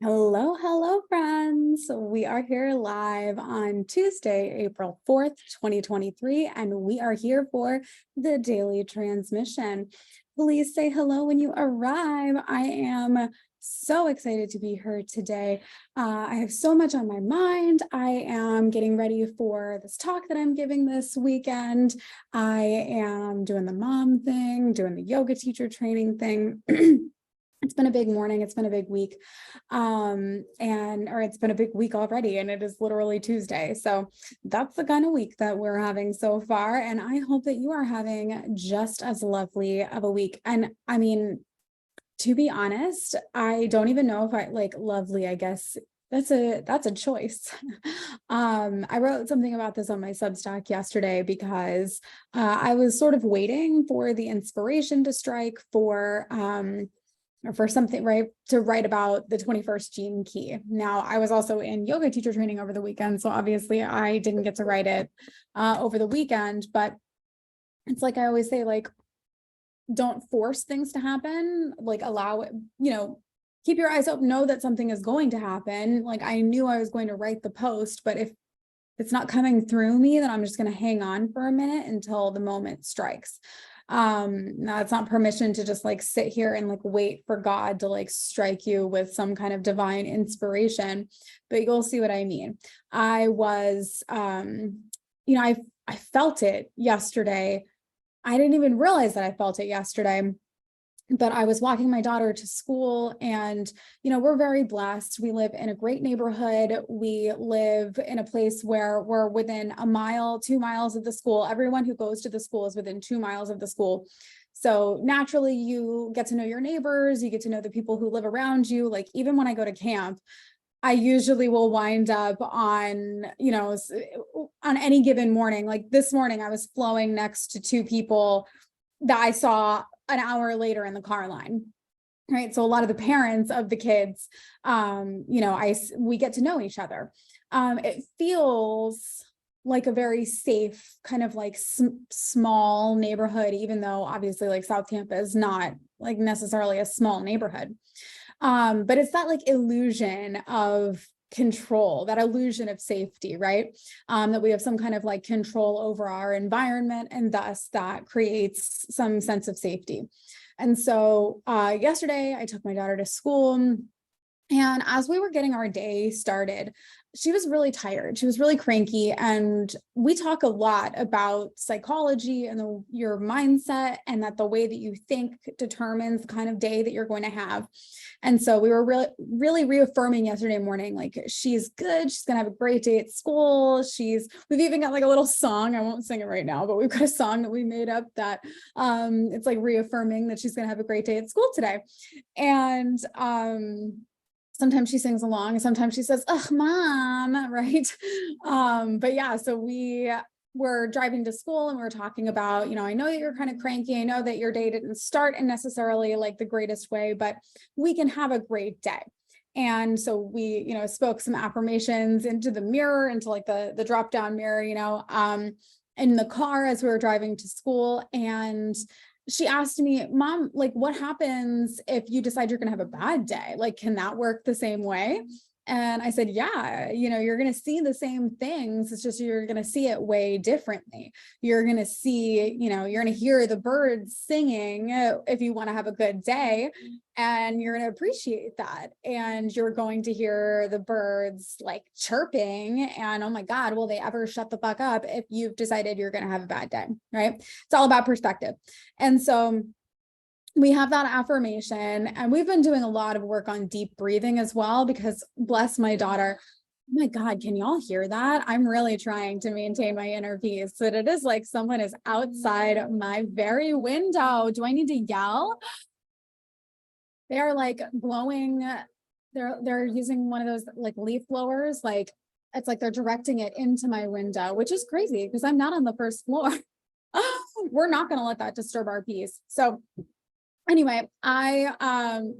Hello, hello, friends. We are here live on Tuesday, April 4th, 2023, and we are here for the daily transmission. Please say hello when you arrive. I am so excited to be here today. I have so much on my mind. I am getting ready for this talk that I'm giving this weekend. I am doing the mom thing, doing the yoga teacher training thing. It's been a big morning. It's been a big week. Or it's been a big week already, and it is literally Tuesday. So that's the kind of week that we're having so far. And I hope that you are having just as lovely of a week. And I mean, to be honest, I don't even know if I like lovely, I guess that's a choice. I wrote something about this on my Substack yesterday because I was sort of waiting for the inspiration to strike or for something, right, to write about the 21st gene key. Now, I was also in yoga teacher training over the weekend, so obviously I didn't get to write it over the weekend, but it's like I always say, like, don't force things to happen, like allow it, keep your eyes open, know that something is going to happen. Like I knew I was going to write the post, but if it's not coming through me, then I'm just going to hang on for a minute until the moment strikes. Now it's not permission to just like sit here and like wait for God to like strike you with some kind of divine inspiration, but you'll see what I mean. I was, I felt it yesterday. I didn't even realize that I felt it yesterday. But I was walking my daughter to school and, we're very blessed. We live in a great neighborhood. We live in a place where we're within a mile, 2 miles of the school. Everyone who goes to the school is within 2 miles of the school. So naturally you get to know your neighbors, you get to know the people who live around you. Like even when I go to camp, I usually will wind up on any given morning. Like this morning, I was flowing next to two people that I saw an hour later in the car line, right? So a lot of the parents of the kids, we get to know each other. It feels like a very safe kind of like small neighborhood, even though obviously like South Tampa is not like necessarily a small neighborhood. But it's that like illusion of control, that illusion of safety, right? That we have some kind of like control over our environment, and thus that creates some sense of safety. And so yesterday I took my daughter to school, and as we were getting our day started, she was really tired. She was really cranky. And we talk a lot about psychology and your mindset, and that the way that you think determines the kind of day that you're going to have. And so we were really, really reaffirming yesterday morning, like she's good. She's going to have a great day at school. We've even got like a little song. I won't sing it right now, but we've got a song that we made up that it's like reaffirming that she's going to have a great day at school today. And sometimes she sings along and sometimes she says, "Ugh, mom," right? But yeah, so we were driving to school and we were talking about, I know that you're kind of cranky. I know that your day didn't start in necessarily like the greatest way, but we can have a great day. And so we, spoke some affirmations into the mirror, into like the drop down mirror, in the car as we were driving to school. And she asked me, "Mom, like what happens if you decide you're going to have a bad day? Like, can that work the same way?" And I said, "Yeah, you're going to see the same things. It's just, you're going to see it way differently. You're going to see, you're going to hear the birds singing if you want to have a good day, and you're going to appreciate that. And you're going to hear the birds like chirping, and oh my God, will they ever shut the fuck up if you've decided you're going to have a bad day?" Right? It's all about perspective. And so we have that affirmation, and we've been doing a lot of work on deep breathing as well, because bless my daughter. Oh my God, can y'all hear that? I'm really trying to maintain my inner peace, but it is like someone is outside my very window. Do I need to yell? They're like blowing, they're using one of those like leaf blowers. Like it's like they're directing it into my window, which is crazy because I'm not on the first floor. We're not going to let that disturb our peace. So anyway, I,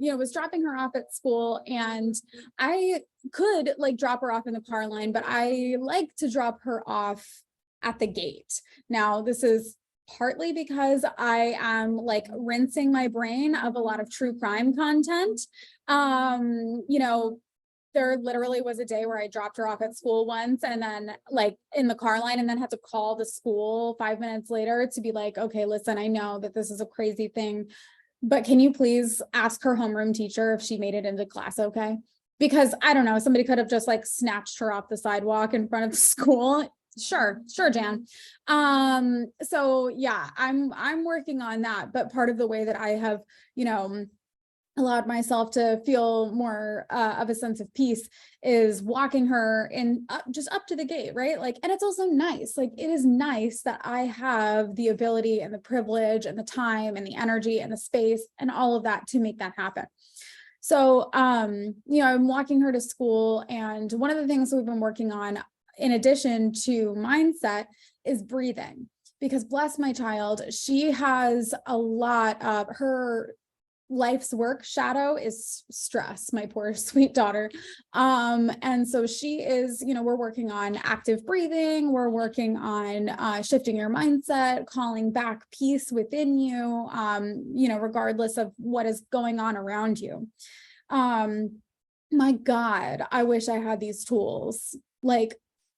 was dropping her off at school, and I could like drop her off in the car line, but I like to drop her off at the gate. Now, this is partly because I am like rinsing my brain of a lot of true crime content. There literally was a day where I dropped her off at school once and then like in the car line and then had to call the school 5 minutes later to be like, okay, listen, I know that this is a crazy thing, but can you please ask her homeroom teacher if she made it into class okay? Because I don't know, somebody could have just like snatched her off the sidewalk in front of the school. Sure, Jan. So yeah, I'm working on that, but part of the way that I have, allowed myself to feel more of a sense of peace is walking her in just up to the gate, right? Like, and it's also nice. Like, it is nice that I have the ability and the privilege and the time and the energy and the space and all of that to make that happen. So, I'm walking her to school, and one of the things we've been working on, in addition to mindset, is breathing. Because bless my child, she has a lot of her life's work shadow is stress, my poor sweet daughter. And so she is, we're working on active breathing, we're working on shifting your mindset, calling back peace within you, regardless of what is going on around you. My God, I wish I had these tools. Like,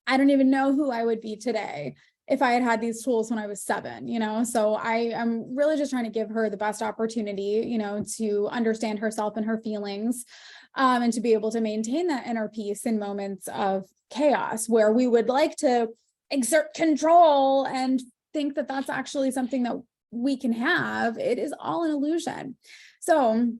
I don't even know who I would be today if I had these tools when I was 7, so I am really just trying to give her the best opportunity, to understand herself and her feelings, and to be able to maintain that inner peace in moments of chaos where we would like to exert control and think that that's actually something that we can have. It is all an illusion. So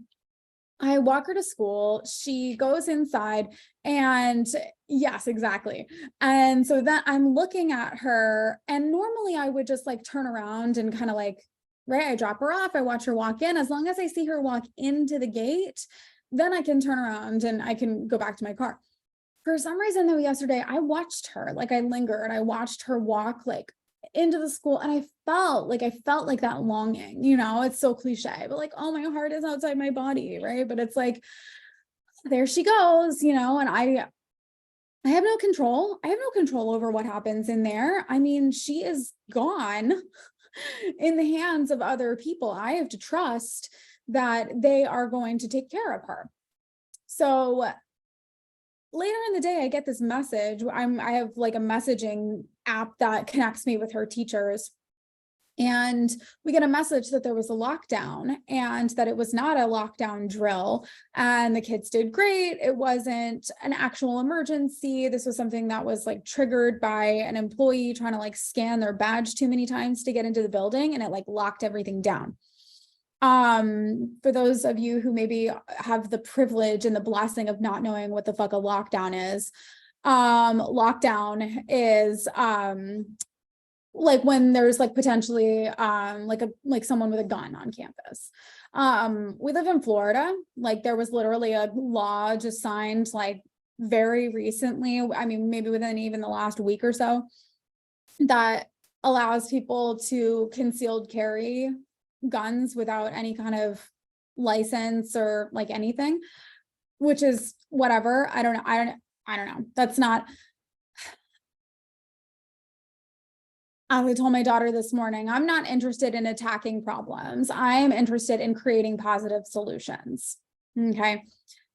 I walk her to school, she goes inside, and yes, exactly. And so then I'm looking at her, and normally I would just like turn around and kind of like, right, I drop her off, I watch her walk in. As long as I see her walk into the gate, then I can turn around and I can go back to my car. For some reason though, yesterday I watched her, like I lingered, I watched her walk like into the school, and I felt like that longing, it's so cliche, but like, oh, my heart is outside my body, right? But it's like, there she goes, and I have no control. I have no control over what happens in there. I mean, she is gone in the hands of other people. I have to trust that they are going to take care of her. So later in the day, I get this message. I have like a messaging app that connects me with her teachers. And we get a message that there was a lockdown and that it was not a lockdown drill, and the kids did great. It wasn't an actual emergency. This was something that was like triggered by an employee trying to like scan their badge too many times to get into the building, and it like locked everything down. For those of you who maybe have the privilege and the blessing of not knowing what the fuck a lockdown is like when there's like potentially like someone with a gun on campus. We live in Florida. Like, there was literally a law just signed like very recently, I mean maybe within even the last week or so, that allows people to concealed carry guns without any kind of license or like anything, which is whatever. I don't know. That's not. I told my daughter this morning, I'm not interested in attacking problems. I'm interested in creating positive solutions. Okay.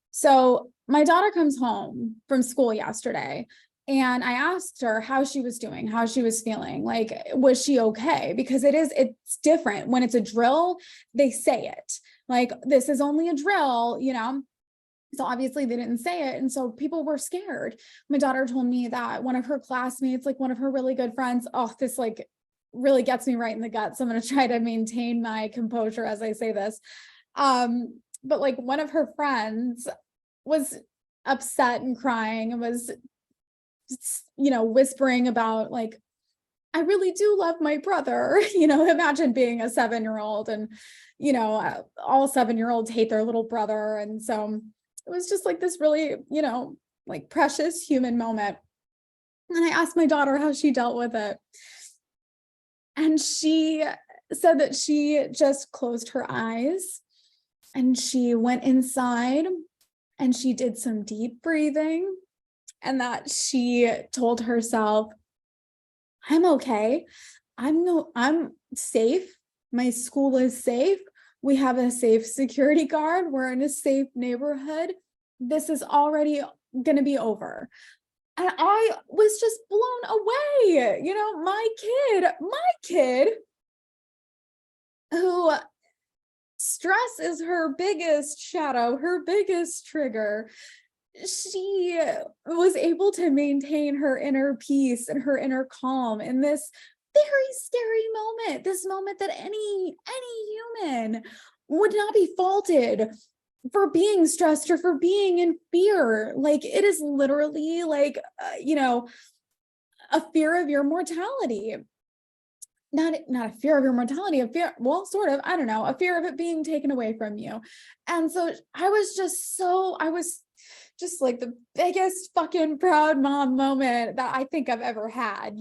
So my daughter comes home from school yesterday, and I asked her how she was doing, how she was feeling, like, was she okay? Because it's different. When it's a drill, they say it. Like, this is only a drill, So obviously they didn't say it. And so people were scared. My daughter told me that one of her classmates, like one of her really good friends, this like really gets me right in the gut. So I'm going to try to maintain my composure as I say this. But like one of her friends was upset and crying and was, whispering about like, I really do love my brother. Imagine being a 7-year-old, and, all 7-year-olds hate their little brother. And so it was just like this really, like precious human moment. And I asked my daughter how she dealt with it. And she said that she just closed her eyes and she went inside and she did some deep breathing, and that she told herself, I'm okay. I'm safe. My school is safe. We have a safe security guard. We're in a safe neighborhood. This is already going to be over. And I was just blown away. You know, my kid who stress is her biggest shadow, her biggest trigger. She was able to maintain her inner peace and her inner calm in this very scary moment, this moment that any human would not be faulted for being stressed or for being in fear. Like, it is literally like, a fear of your mortality. Not a fear of your mortality, a fear, well, sort of, I don't know, a fear of it being taken away from you. And so I was just like the biggest fucking proud mom moment that I think I've ever had,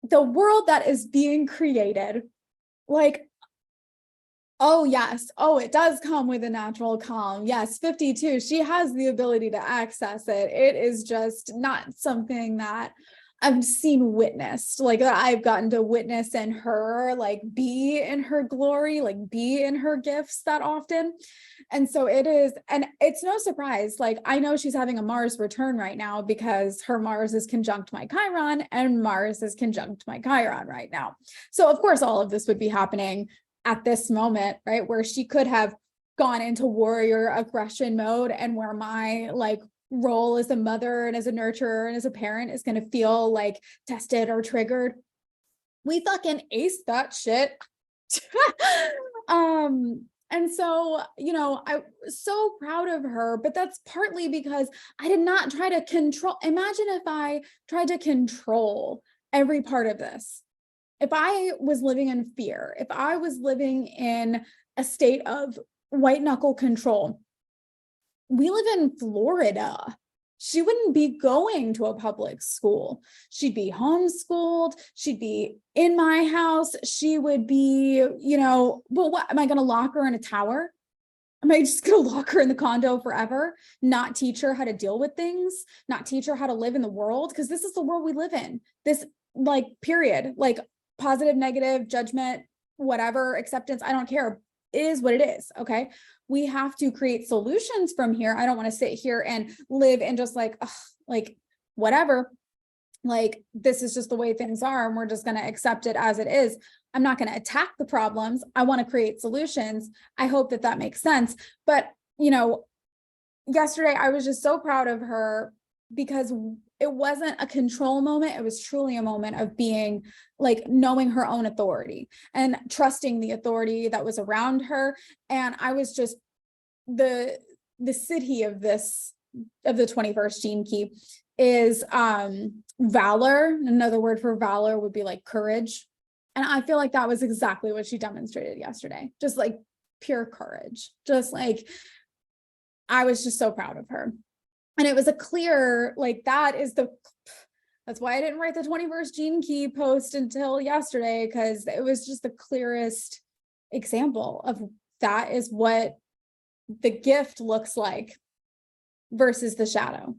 the world that is being created, like, oh yes, oh, it does come with a natural calm. Yes, 52, she has the ability to access it. It is just not something that I've seen witnessed, like that I've gotten to witness in her, like be in her glory, like be in her gifts that often. And so it is, and it's no surprise. Like, I know she's having a Mars return right now because her Mars is conjunct my Chiron and Mars is conjunct my Chiron right now. So of course, all of this would be happening at this moment, right? Where she could have gone into warrior aggression mode, and where my role as a mother and as a nurturer and as a parent is going to feel like tested or triggered. We fucking aced that shit. And so, I was so proud of her, but that's partly because I did not try to control. Imagine if I tried to control every part of this. If I was living in fear, if I was living in a state of white knuckle control. We live in Florida. She wouldn't be going to a public school. She'd be homeschooled. She'd be in my house. She would be, well, what am I going to lock her in a tower? Am I just going to lock her in the condo forever? Not teach her how to deal with things, not teach her how to live in the world? Because this is the world we live in. This, period, positive, negative, judgment, whatever, acceptance, I don't care. It is what it is. Okay. We have to create solutions from here. I don't want to sit here and live in just whatever, this is just the way things are. And we're just going to accept it as it is. I'm not going to attack the problems. I want to create solutions. I hope that makes sense. But, yesterday I was just so proud of her because it wasn't a control moment. It was truly a moment of being knowing her own authority and trusting the authority that was around her. And I was just the city of the 21st gene key is valor. Another word for valor would be courage. And I feel like that was exactly what she demonstrated yesterday. Just pure courage. Just I was just so proud of her. And it was a clear, that's why I didn't write the 21st gene key post until yesterday, because it was just the clearest example of that is what the gift looks like versus the shadow.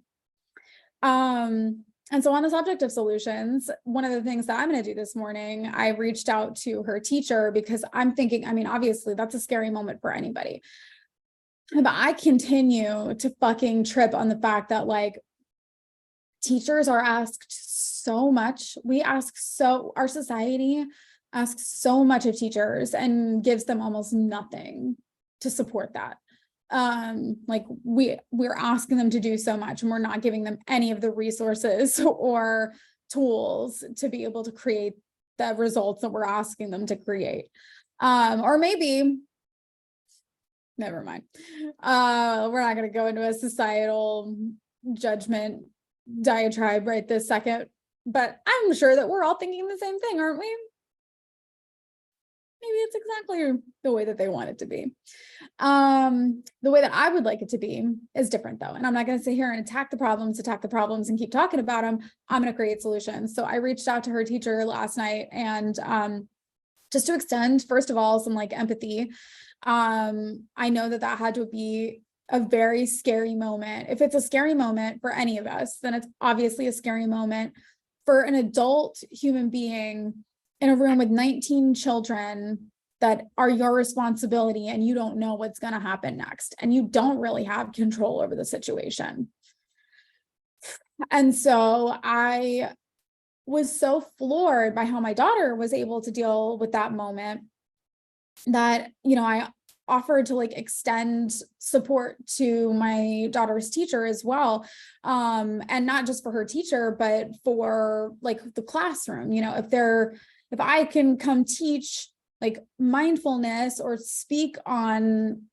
And so on the subject of solutions, one of the things that I'm going to do this morning, I reached out to her teacher because I'm thinking, obviously that's a scary moment for anybody. But I continue to fucking trip on the fact that teachers are asked so much. Our society asks so much of teachers and gives them almost nothing to support that. We're asking them to do so much and we're not giving them any of the resources or tools to be able to create the results that we're asking them to create. Or maybe never mind. We're not going to go into a societal judgment diatribe right this second, but I'm sure that we're all thinking the same thing, aren't we? Maybe it's exactly the way that they want it to be. The way that I would like it to be is different though. And I'm not going to sit here and attack the problems and keep talking about them. I'm going to create solutions. So I reached out to her teacher last night and just to extend, first of all, some empathy. I know that had to be a very scary moment. If it's a scary moment for any of us, then it's obviously a scary moment for an adult human being in a room with 19 children that are your responsibility, and you don't know what's going to happen next, and you don't really have control over the situation. And so I was so floored by how my daughter was able to deal with that moment that, I offered to like extend support to my daughter's teacher as well. And not just for her teacher, but for like the classroom, if I can come teach like mindfulness or speak on,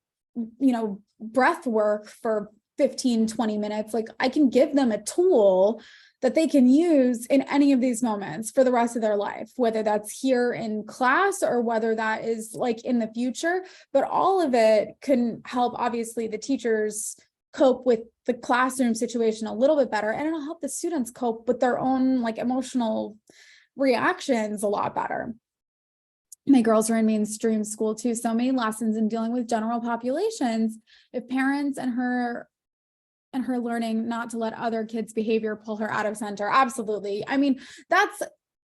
breath work for 15, 20 minutes, like I can give them a tool that they can use in any of these moments for the rest of their life, whether that's here in class or whether that is like in the future. But all of it can help, obviously, the teachers cope with the classroom situation a little bit better, and it'll help the students cope with their own like emotional reactions a lot better. My girls are in mainstream school too, so many lessons in dealing with general populations. If parents and her learning not to let other kids' behavior pull her out of center. Absolutely. I mean, that's,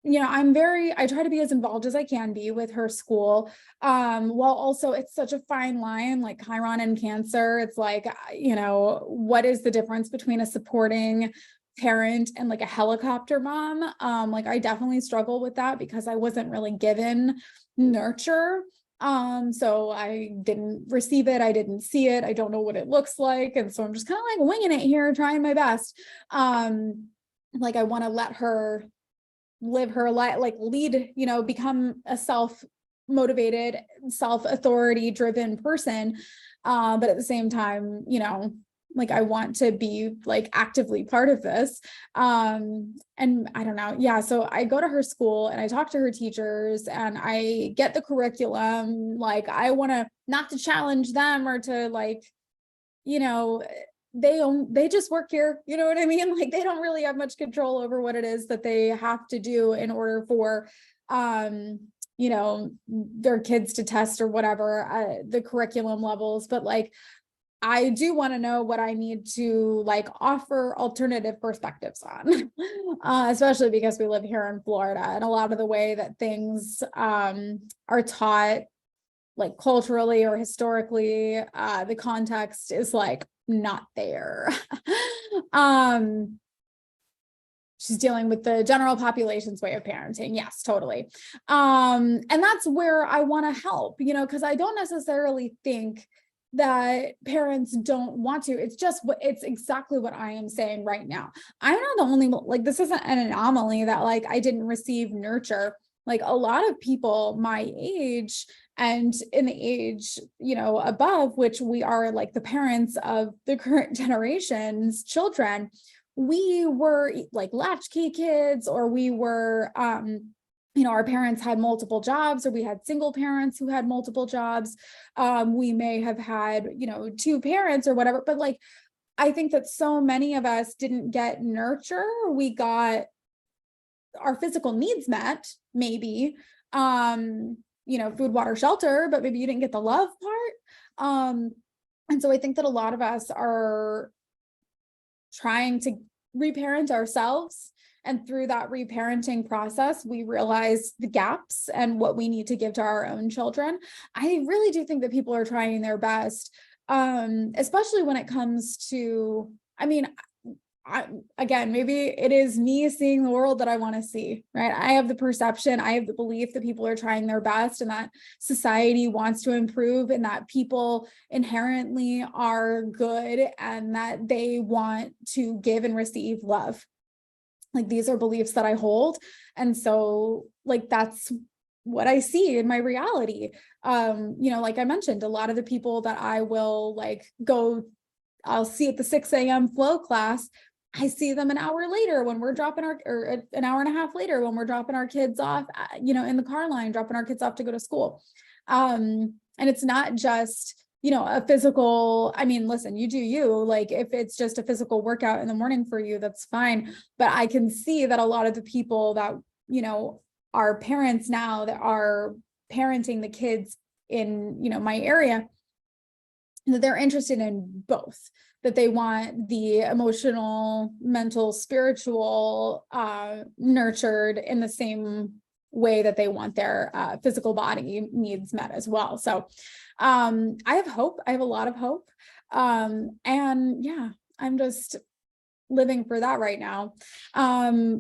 I try to be as involved as I can be with her school. While also it's such a fine line, like Chiron and Cancer. It's like, what is the difference between a supporting parent and like a helicopter mom? Like I definitely struggle with that because I wasn't really given nurture. So I didn't receive it. I didn't see it. I don't know what it looks like. And so I'm just kind of like winging it here, trying my best. Like I want to let her live her life, like lead, become a self-motivated, self-authority driven person. But at the same time, like I want to be like actively part of this. And I don't know. Yeah. So I go to her school and I talk to her teachers and I get the curriculum. Like I want to not to challenge them or to like, they just work here. You know what I mean? Like they don't really have much control over what it is that they have to do in order for, their kids to test or whatever, the curriculum levels. But like, I do want to know what I need to like offer alternative perspectives on, especially because we live here in Florida and a lot of the way that things are taught, like culturally or historically, the context is like not there. She's dealing with the general population's way of parenting. Yes, totally. And that's where I want to help, because I don't necessarily think that parents don't want to. It's exactly what I am saying right now. I'm not the only, like, this isn't an anomaly that like I didn't receive nurture. Like a lot of people my age and in the age, above, which we are like the parents of the current generation's children, we were like latchkey kids, or we were, our parents had multiple jobs, or we had single parents who had multiple jobs. We may have had, two parents or whatever, but like, I think that so many of us didn't get nurture. We got our physical needs met, maybe, food, water, shelter, but maybe you didn't get the love part. And so I think that a lot of us are trying to reparent ourselves. And through that reparenting process, we realize the gaps and what we need to give to our own children. I really do think that people are trying their best, especially when it comes to, again, maybe it is me seeing the world that I want to see, right? I have the perception, I have the belief that people are trying their best and that society wants to improve and that people inherently are good and that they want to give and receive love. Like these are beliefs that I hold. And so like, that's what I see in my reality. Like I mentioned, a lot of the people that I will like I'll see at the 6 a.m. flow class, I see them an hour later when we're dropping or an hour and a half later when we're dropping our kids off, in the car line, dropping our kids off to go to school. And it's not just, a physical, listen, you do you, like if it's just a physical workout in the morning for you, that's fine. But I can see that a lot of the people that, are parents now that are parenting the kids in, my area, that they're interested in both, that they want the emotional, mental, spiritual, nurtured in the same way that they want their physical body needs met as well. So I have hope. I have a lot of hope. And yeah, I'm just living for that right now.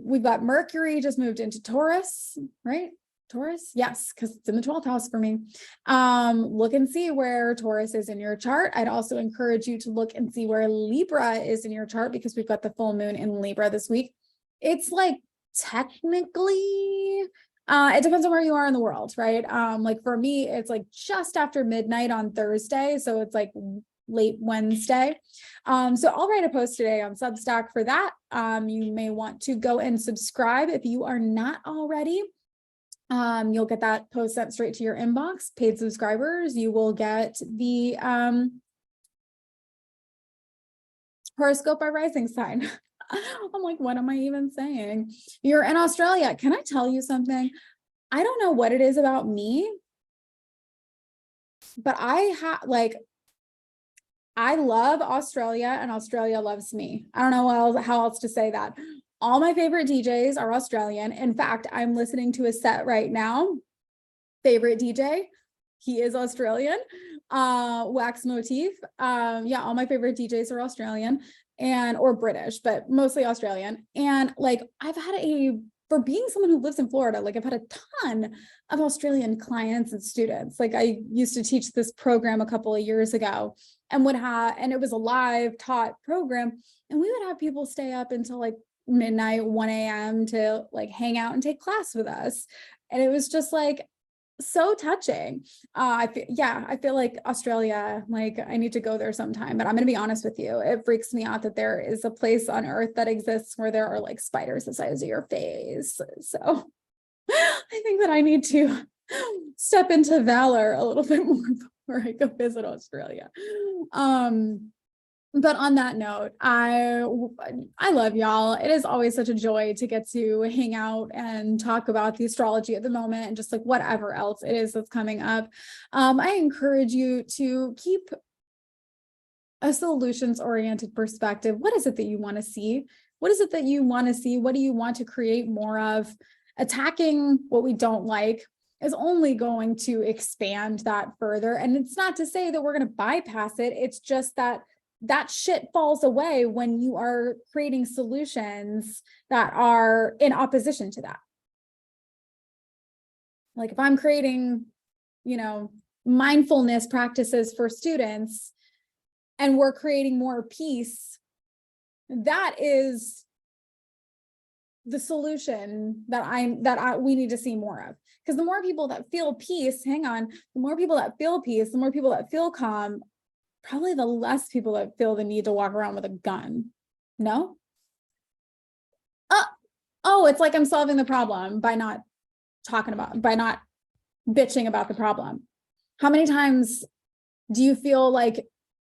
We've got Mercury just moved into Taurus, right? Taurus? Yes, because it's in the 12th house for me. Look and see where Taurus is in your chart. I'd also encourage you to look and see where Libra is in your chart, because we've got the full moon in Libra this week. It's like technically, it depends on where you are in the world, right? Like for me, it's like just after midnight on Thursday. So it's like late Wednesday. So I'll write a post today on Substack for that. You may want to go and subscribe if you are not already. You'll get that post sent straight to your inbox. Paid subscribers, you will get the horoscope by rising sign. I'm like, what am I even saying? You're in Australia. Can I tell you something? I don't know what it is about me, but I love Australia and Australia loves me. I don't know how else to say that. All my favorite DJs are Australian. In fact, I'm listening to a set right now. Favorite DJ, he is Australian. Wax Motif. Yeah, all my favorite DJs are Australian or British, but mostly Australian. And like for being someone who lives in Florida, like I've had a ton of Australian clients and students. Like I used to teach this program a couple of years ago and it was a live taught program. And we would have people stay up until like midnight, 1 a.m. to like hang out and take class with us. And it was just like so touching. I feel like Australia, like I need to go there sometime, but I'm going to be honest with you. It freaks me out that there is a place on earth that exists where there are like spiders the size of your face. So I think that I need to step into valor a little bit more before I go visit Australia. But on that note, I love y'all. It is always such a joy to get to hang out and talk about the astrology at the moment and just like whatever else it is that's coming up. I encourage you to keep a solutions-oriented perspective. What is it that you want to see? What is it that you want to see? What do you want to create more of? Attacking what we don't like is only going to expand that further. And it's not to say that we're going to bypass it. It's just that shit falls away when you are creating solutions that are in opposition to that. Like if I'm creating, mindfulness practices for students and we're creating more peace, that is the solution that we need to see more of. Because the more people that feel peace, the more people that feel peace, the more people that feel calm, probably the less people that feel the need to walk around with a gun. No? Oh, it's like I'm solving the problem by not bitching about the problem. How many times do you feel like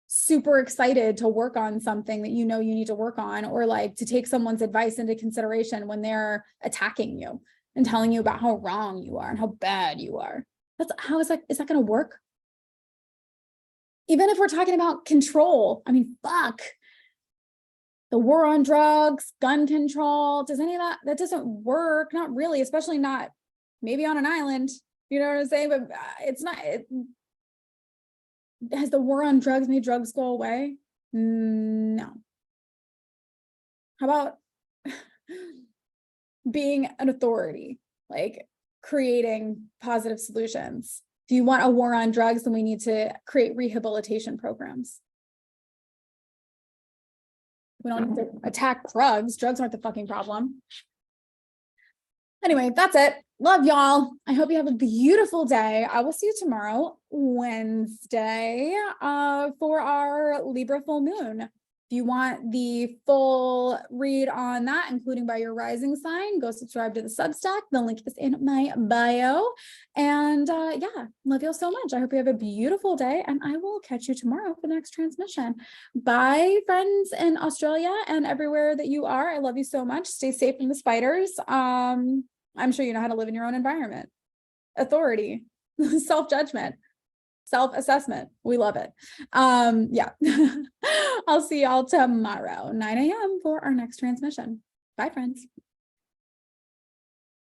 super excited to work on something that you need to work on, or like to take someone's advice into consideration when they're attacking you and telling you about how wrong you are and how bad you are? Is that going to work? Even if we're talking about control, I mean, fuck. The war on drugs, gun control, does any of that doesn't work? Not really, especially not maybe on an island. You know what I'm saying? But it's not. Has the war on drugs made drugs go away? No. How about being an authority, like creating positive solutions? If you want a war on drugs, then we need to create rehabilitation programs. We don't need to attack drugs. Drugs aren't the fucking problem. Anyway, that's it. Love y'all. I hope you have a beautiful day. I will see you tomorrow, Wednesday, for our Libra full moon. If you want the full read on that, including by your rising sign, go subscribe to the Substack. The link is in my bio. And yeah, love y'all so much. I hope you have a beautiful day, and I will catch you tomorrow for the next transmission. Bye, friends in Australia and everywhere that you are. I love you so much. Stay safe from the spiders. I'm sure you know how to live in your own environment. Authority, self-judgment, self-assessment. We love it. Yeah. I'll see y'all tomorrow, 9 a.m. for our next transmission. Bye, friends.